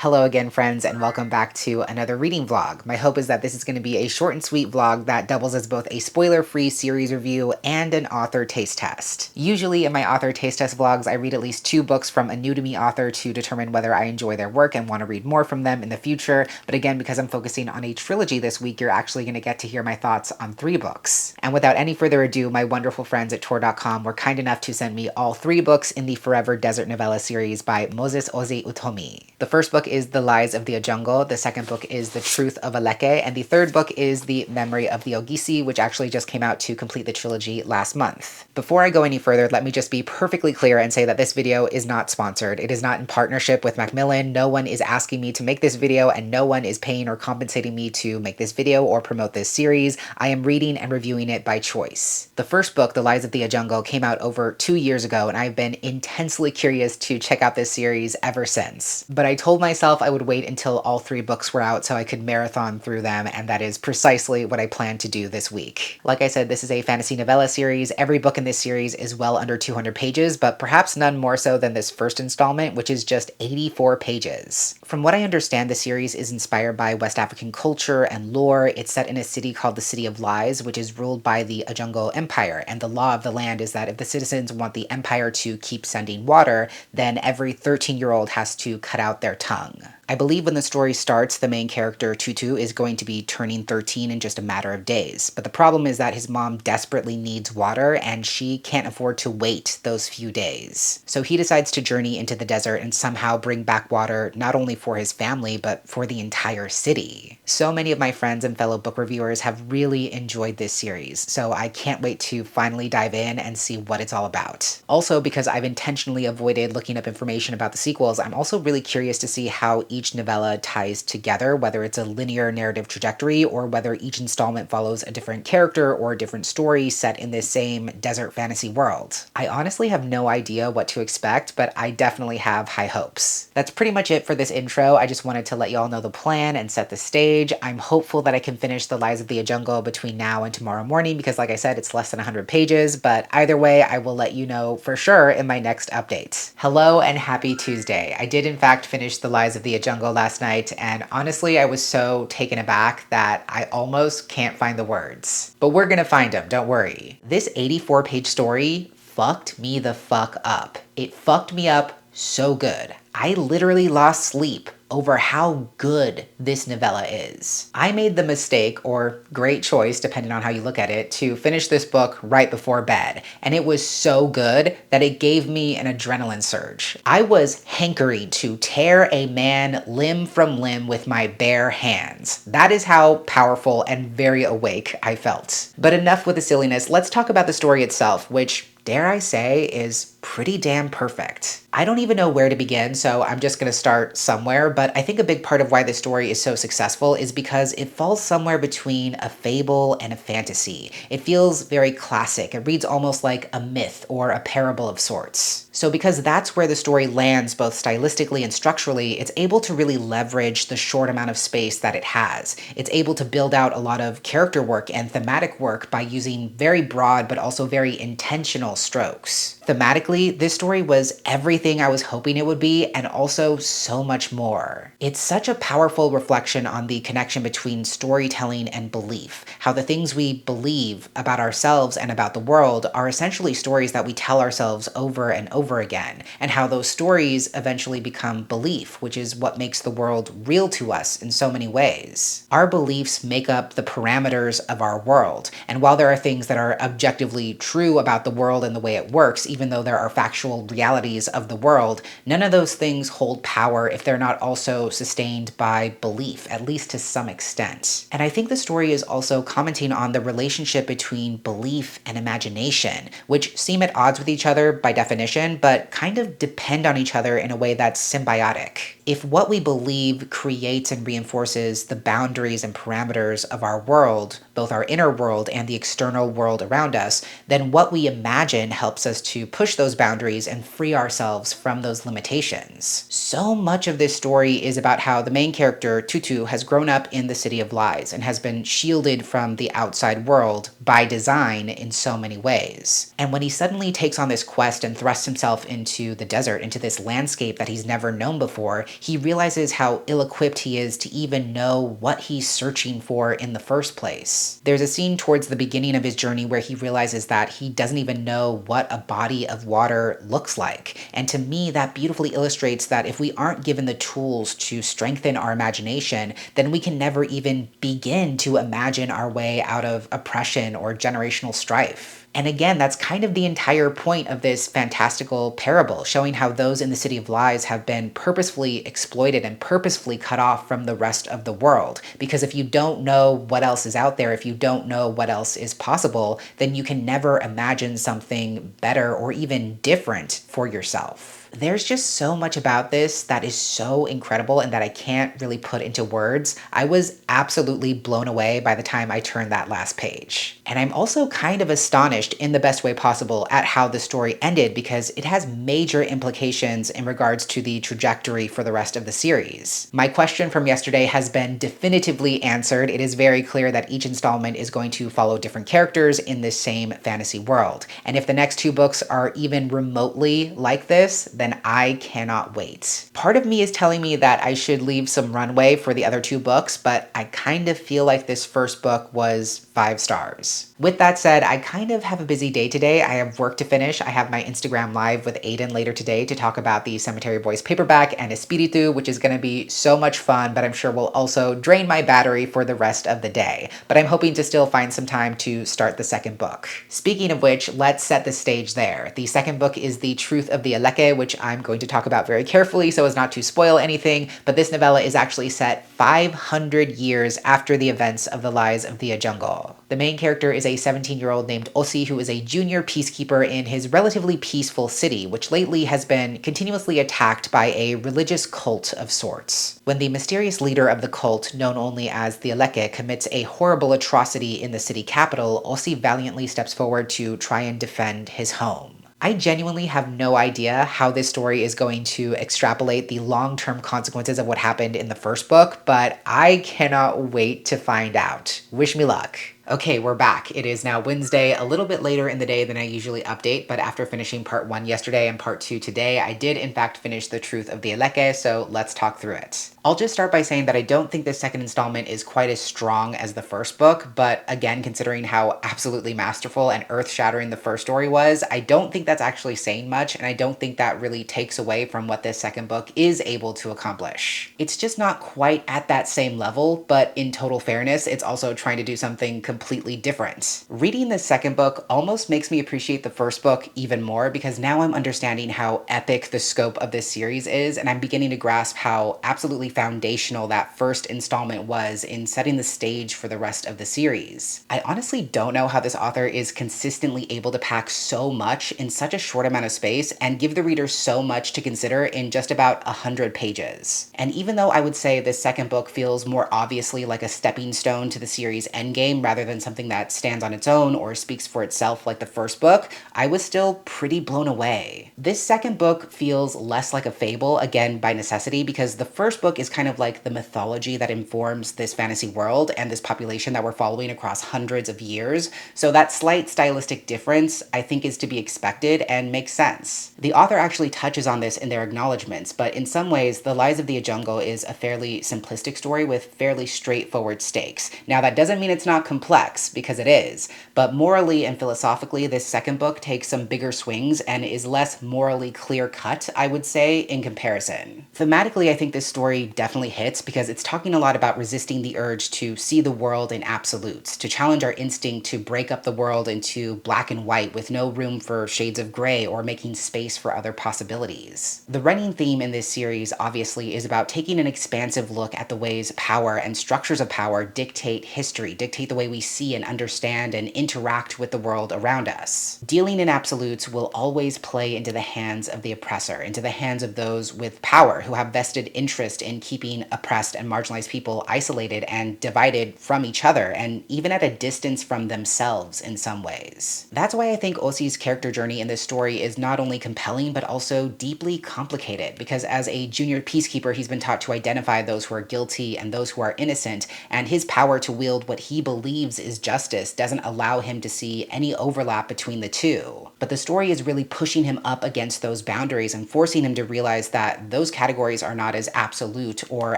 Hello again, friends, and welcome back to another reading vlog. My hope is that this is going to be a short and sweet vlog that doubles as both a spoiler-free series review and an author taste test. Usually in my author taste test vlogs, I read at least 2 books from a new-to-me author to determine whether I enjoy their work and want to read more from them in the future, but again, because I'm focusing on a trilogy this week, you're actually going to get to hear my thoughts on 3 books. And without any further ado, my wonderful friends at Tor.com were kind enough to send me all 3 books in the Forever Desert Novella series by Moses Ose Utomi. The first book is The Lies of the Ajungo, the second book is The Truth of Aleke, and the third book is The Memory of the Ogisi, which actually just came out to complete the trilogy last month. Before I go any further, let me just be perfectly clear and say that this video is not sponsored. It is not in partnership with Macmillan. No one is asking me to make this video, and no one is paying or compensating me to make this video or promote this series. I am reading and reviewing it by choice. The first book, The Lies of the Ajungo, came out over 2 years ago, and I've been intensely curious to check out this series ever since. But I told myself I would wait until all 3 books were out so I could marathon through them, and that is precisely what I plan to do this week. Like I said, this is a fantasy novella series. Every book in this series is well under 200 pages, but perhaps none more so than this first installment, which is just 84 pages. From what I understand, the series is inspired by West African culture and lore. It's set in a city called the City of Lies, which is ruled by the Ajungo Empire, and the law of the land is that if the citizens want the empire to keep sending water, then every 13-year-old has to cut out their tongue. I believe when the story starts, the main character, Tutu, is going to be turning 13 in just a matter of days. But the problem is that his mom desperately needs water, and she can't afford to wait those few days. So he decides to journey into the desert and somehow bring back water not only for his family, but for the entire city. So many of my friends and fellow book reviewers have really enjoyed this series, so I can't wait to finally dive in and see what it's all about. Also, because I've intentionally avoided looking up information about the sequels, I'm also really curious to see how each novella ties together, whether it's a linear narrative trajectory or whether each installment follows a different character or a different story set in this same desert fantasy world. I honestly have no idea what to expect, but I definitely have high hopes. That's pretty much it for this intro. I just wanted to let y'all know the plan and set the stage. I'm hopeful that I can finish The Lies of the Ajungo between now and tomorrow morning because, like I said, it's less than 100 pages, but either way, I will let you know for sure in my next update. Hello and happy Tuesday. I did in fact finish The Lies of the Ajungo last night, and honestly, I was so taken aback that I almost can't find the words. But we're gonna find them, don't worry. This 84-page story fucked me the fuck up. It fucked me up so good. I literally lost sleep over how good this novella is. I made the mistake, or great choice depending on how you look at it, to finish this book right before bed, and it was so good that it gave me an adrenaline surge. I was hankering to tear a man limb from limb with my bare hands. That is how powerful and very awake I felt. But enough with the silliness, let's talk about the story itself, which, dare I say, is pretty damn perfect. I don't even know where to begin, so I'm just gonna start somewhere, but I think a big part of why this story is so successful is because it falls somewhere between a fable and a fantasy. It feels very classic. It reads almost like a myth or a parable of sorts. So because that's where the story lands both stylistically and structurally, it's able to really leverage the short amount of space that it has. It's able to build out a lot of character work and thematic work by using very broad but also very intentional strokes. Thematically, this story was everything I was hoping it would be, and also so much more. It's such a powerful reflection on the connection between storytelling and belief, how the things we believe about ourselves and about the world are essentially stories that we tell ourselves over and over again, and how those stories eventually become belief, which is what makes the world real to us in so many ways. Our beliefs make up the parameters of our world, and while there are things that are objectively true about the world and the way it works, even though there are factual realities of the world, none of those things hold power if they're not also sustained by belief, at least to some extent. And I think the story is also commenting on the relationship between belief and imagination, which seem at odds with each other by definition, but kind of depend on each other in a way that's symbiotic. If what we believe creates and reinforces the boundaries and parameters of our world, both our inner world and the external world around us, then what we imagine helps us to push those boundaries and free ourselves from those limitations. So much of this story is about how the main character, Tutu, has grown up in the City of Lies and has been shielded from the outside world by design in so many ways. And when he suddenly takes on this quest and thrusts himself into the desert, into this landscape that he's never known before, he realizes how ill-equipped he is to even know what he's searching for in the first place. There's a scene towards the beginning of his journey where he realizes that he doesn't even know what a body of water looks like. And to me, that beautifully illustrates that if we aren't given the tools to strengthen our imagination, then we can never even begin to imagine our way out of oppression or generational strife. And again, that's kind of the entire point of this fantastical parable, showing how those in the City of Lies have been purposefully exploited and purposefully cut off from the rest of the world. Because if you don't know what else is out there, if you don't know what else is possible, then you can never imagine something better or even different for yourself. There's just so much about this that is so incredible and that I can't really put into words. I was absolutely blown away by the time I turned that last page. And I'm also kind of astonished in the best way possible at how the story ended, because it has major implications in regards to the trajectory for the rest of the series. My question from yesterday has been definitively answered. It is very clear that each installment is going to follow different characters in this same fantasy world. And if the next 2 books are even remotely like this, then I cannot wait. Part of me is telling me that I should leave some runway for the other 2 books, but I kind of feel like this first book was 5 stars. With that said, I kind of have a busy day today. I have work to finish. I have my Instagram live with Aiden later today to talk about the Cemetery Boys paperback and Espíritu, which is going to be so much fun, but I'm sure will also drain my battery for the rest of the day. But I'm hoping to still find some time to start the second book. Speaking of which, let's set the stage there. The second book is The Truth of the Aleke, which I'm going to talk about very carefully so as not to spoil anything, but this novella is actually set 500 years after the events of the Lies of the Ajungo. The main character is a 17-year-old named Ogisi who is a junior peacekeeper in his relatively peaceful city, which lately has been continuously attacked by a religious cult of sorts. When the mysterious leader of the cult, known only as the Aleke, commits a horrible atrocity in the city capital, Ogisi valiantly steps forward to try and defend his home. I genuinely have no idea how this story is going to extrapolate the long-term consequences of what happened in the first book, but I cannot wait to find out. Wish me luck. Okay, we're back. It is now Wednesday, a little bit later in the day than I usually update, but after finishing part 1 yesterday and part 2 today, I did in fact finish The Truth of the Aleke, so let's talk through it. I'll just start by saying that I don't think this second installment is quite as strong as the first book, but again, considering how absolutely masterful and earth-shattering the first story was, I don't think that's actually saying much, and I don't think that really takes away from what this second book is able to accomplish. It's just not quite at that same level, but in total fairness, it's also trying to do something completely different. Reading this second book almost makes me appreciate the first book even more, because now I'm understanding how epic the scope of this series is, and I'm beginning to grasp how absolutely foundational that first installment was in setting the stage for the rest of the series. I honestly don't know how this author is consistently able to pack so much in such a short amount of space and give the reader so much to consider in just about 100 pages. And even though I would say this second book feels more obviously like a stepping stone to the series' endgame rather than something that stands on its own or speaks for itself like the first book, I was still pretty blown away. This second book feels less like a fable, again by necessity, because the first book is kind of like the mythology that informs this fantasy world and this population that we're following across hundreds of years. So that slight stylistic difference I think is to be expected and makes sense. The author actually touches on this in their acknowledgments, but in some ways, The Lies of the Ajungo is a fairly simplistic story with fairly straightforward stakes. Now that doesn't mean it's not complex, because it is, but morally and philosophically, this second book takes some bigger swings and is less morally clear-cut, I would say, in comparison. Thematically, I think this story definitely hits because it's talking a lot about resisting the urge to see the world in absolutes, to challenge our instinct to break up the world into black and white with no room for shades of gray or making space for other possibilities. The running theme in this series obviously is about taking an expansive look at the ways power and structures of power dictate history, dictate the way we see and understand and interact with the world around us. Dealing in absolutes will always play into the hands of the oppressor, into the hands of those with power who have vested interest in keeping oppressed and marginalized people isolated and divided from each other, and even at a distance from themselves in some ways. That's why I think Ogisi's character journey in this story is not only compelling, but also deeply complicated, because as a junior peacekeeper, he's been taught to identify those who are guilty and those who are innocent, and his power to wield what he believes believes is justice doesn't allow him to see any overlap between the two. But the story is really pushing him up against those boundaries and forcing him to realize that those categories are not as absolute or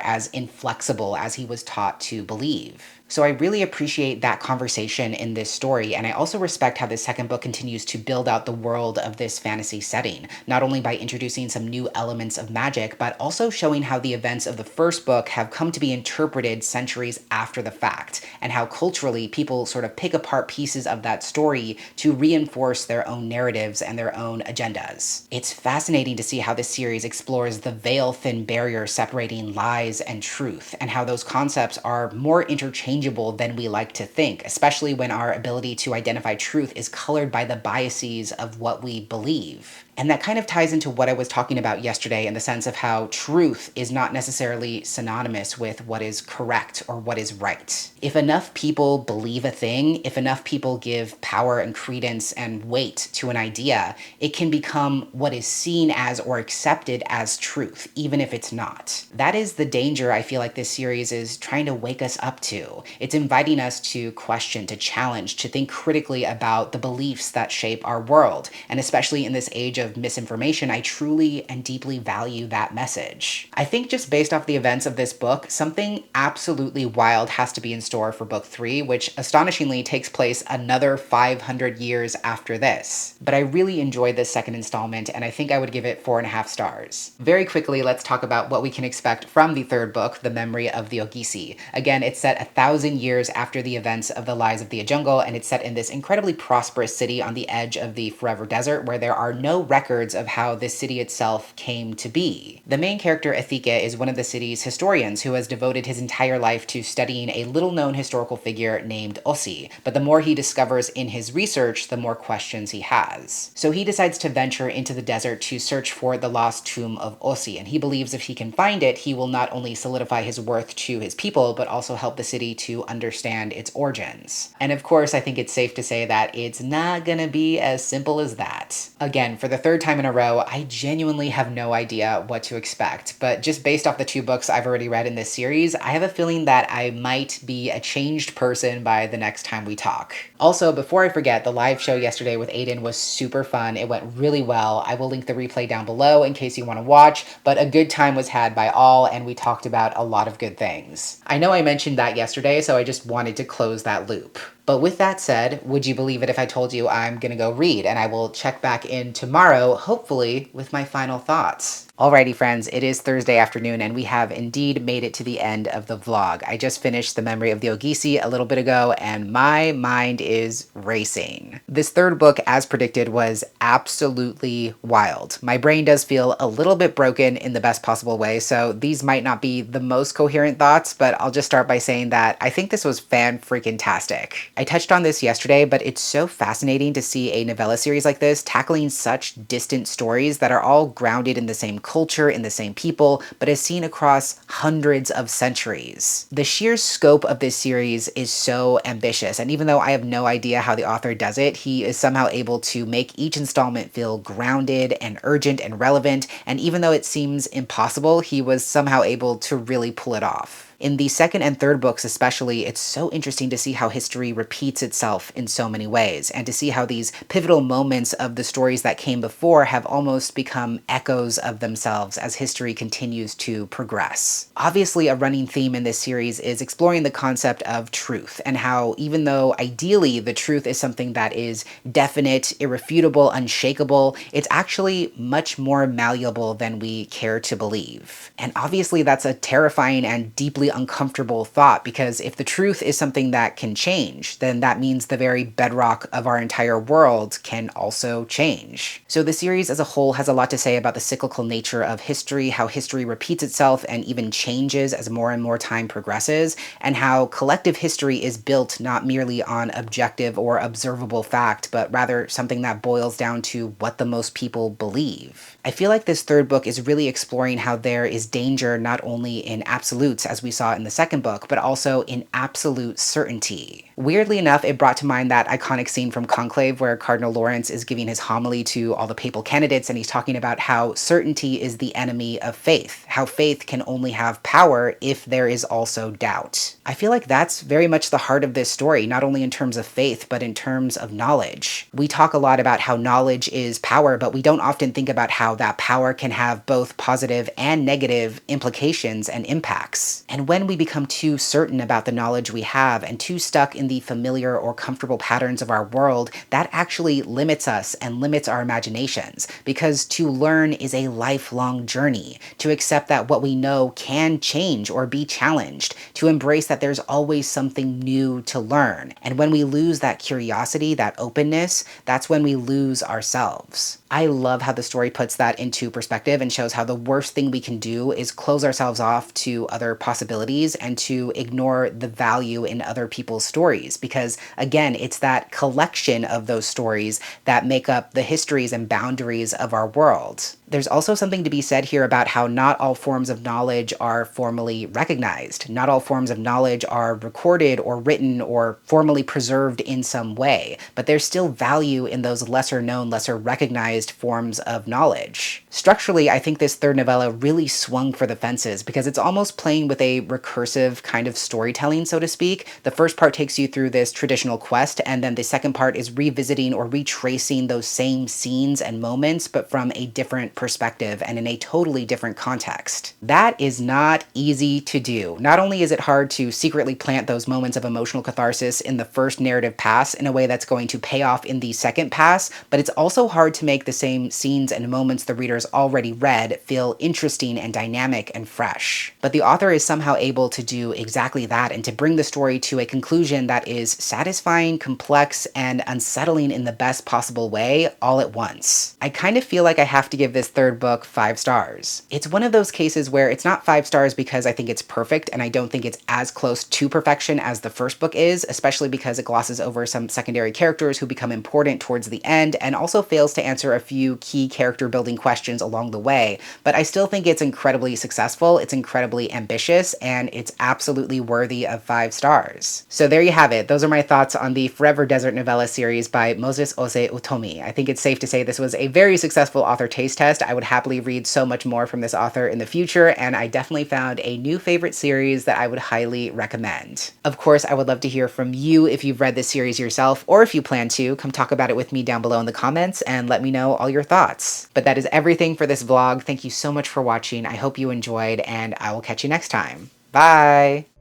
as inflexible as he was taught to believe. So I really appreciate that conversation in this story, and I also respect how the second book continues to build out the world of this fantasy setting, not only by introducing some new elements of magic, but also showing how the events of the first book have come to be interpreted centuries after the fact, and how culturally people sort of pick apart pieces of that story to reinforce their own narratives and their own agendas. It's fascinating to see how this series explores the veil-thin barrier separating lies and truth, and how those concepts are more interchangeable than we like to think, especially when our ability to identify truth is colored by the biases of what we believe. And that kind of ties into what I was talking about yesterday in the sense of how truth is not necessarily synonymous with what is correct or what is right. If enough people believe a thing, if enough people give power and credence and weight to an idea, it can become what is seen as or accepted as truth, even if it's not. That is the danger I feel like this series is trying to wake us up to. It's inviting us to question, to challenge, to think critically about the beliefs that shape our world. And especially in this age of misinformation, I truly and deeply value that message. I think just based off the events of this book, something absolutely wild has to be in store for book 3, which astonishingly takes place another 500 years after this. But I really enjoyed this second installment, and I think I would give it 4.5 stars. Very quickly, let's talk about what we can expect from the third book, The Memory of the Ogisi. Again, it's set 1,000 years after the events of the Lies of the Ajungo, and it's set in this incredibly prosperous city on the edge of the Forever Desert, where there are no records of how this city itself came to be. The main character, Aleke, is one of the city's historians who has devoted his entire life to studying a little-known historical figure named Osi, but the more he discovers in his research, the more questions he has. So he decides to venture into the desert to search for the lost tomb of Osi, and he believes if he can find it, he will not only solidify his worth to his people, but also help the city to understand its origins. And of course, I think it's safe to say that it's not gonna be as simple as that. Again, for the third time in a row, I genuinely have no idea what to expect, but just based off the 2 books I've already read in this series, I have a feeling that I might be a changed person by the next time we talk. Also, before I forget, the live show yesterday with Aiden was super fun. It went really well. I will link the replay down below in case you want to watch, but a good time was had by all, and we talked about a lot of good things. I know I mentioned that yesterday, so I just wanted to close that loop. But with that said, would you believe it if I told you I'm gonna go read, and I will check back in tomorrow, hopefully, with my final thoughts. Alrighty friends, it is Thursday afternoon and we have indeed made it to the end of the vlog. I just finished The Memory of the Ogisi a little bit ago and my mind is racing. This third book, as predicted, was absolutely wild. My brain does feel a little bit broken in the best possible way, so these might not be the most coherent thoughts, but I'll just start by saying that I think this was fan-freaking-tastic. I touched on this yesterday, but it's so fascinating to see a novella series like this tackling such distant stories that are all grounded in the same culture, in the same people, but is seen across hundreds of centuries. The sheer scope of this series is so ambitious, and even though I have no idea how the author does it, he is somehow able to make each installment feel grounded and urgent and relevant, and even though it seems impossible, he was somehow able to really pull it off. In the second and third books especially, it's so interesting to see how history repeats itself in so many ways, and to see how these pivotal moments of the stories that came before have almost become echoes of themselves as history continues to progress. Obviously, a running theme in this series is exploring the concept of truth, and how even though ideally the truth is something that is definite, irrefutable, unshakable, it's actually much more malleable than we care to believe. And obviously that's a terrifying and deeply uncomfortable thought, because if the truth is something that can change, then that means the very bedrock of our entire world can also change. So the series as a whole has a lot to say about the cyclical nature of history, how history repeats itself and even changes as more and more time progresses, and how collective history is built not merely on objective or observable fact, but rather something that boils down to what the most people believe. I feel like this third book is really exploring how there is danger not only in absolutes, as we saw in the second book, but also in absolute certainty. Weirdly enough, it brought to mind that iconic scene from Conclave where Cardinal Lawrence is giving his homily to all the papal candidates, and he's talking about how certainty is the enemy of faith, how faith can only have power if there is also doubt. I feel like that's very much the heart of this story, not only in terms of faith, but in terms of knowledge. We talk a lot about how knowledge is power, but we don't often think about how that power can have both positive and negative implications and impacts. And when we become too certain about the knowledge we have and too stuck in the familiar or comfortable patterns of our world, that actually limits us and limits our imaginations, because to learn is a lifelong journey, to accept that what we know can change or be challenged, to embrace that there's always something new to learn. And when we lose that curiosity, that openness, that's when we lose ourselves. I love how the story puts that into perspective and shows how the worst thing we can do is close ourselves off to other possibilities and to ignore the value in other people's stories. Because again, it's that collection of those stories that make up the histories and boundaries of our world. There's also something to be said here about how not all forms of knowledge are formally recognized. Not all forms of knowledge are recorded or written or formally preserved in some way, but there's still value in those lesser known, lesser recognized forms of knowledge. Structurally, I think this third novella really swung for the fences because it's almost playing with a recursive kind of storytelling, so to speak. The first part takes you through this traditional quest, and then the second part is revisiting or retracing those same scenes and moments, but from a different perspective and in a totally different context. That is not easy to do. Not only is it hard to secretly plant those moments of emotional catharsis in the first narrative pass in a way that's going to pay off in the second pass, but it's also hard to make the same scenes and moments the readers already read feel interesting and dynamic and fresh. But the author is somehow able to do exactly that and to bring the story to a conclusion that is satisfying, complex, and unsettling in the best possible way all at once. I kind of feel like I have to give this third book 5 stars. It's one of those cases where it's not 5 stars because I think it's perfect and I don't think it's as close to perfection as the first book is, especially because it glosses over some secondary characters who become important towards the end and also fails to answer a few key character building questions along the way. But I still think it's incredibly successful, it's incredibly ambitious, and it's absolutely worthy of 5 stars. So there you have it. Those are my thoughts on the Forever Desert novella series by Moses Ose Utomi. I think it's safe to say this was a very successful author taste test. I would happily read so much more from this author in the future, and I definitely found a new favorite series that I would highly recommend. Of course, I would love to hear from you if you've read this series yourself, or if you plan to, come talk about it with me down below in the comments and let me know all your thoughts. But that is everything for this vlog. Thank you so much for watching. I hope you enjoyed, and I will catch you next time. Bye!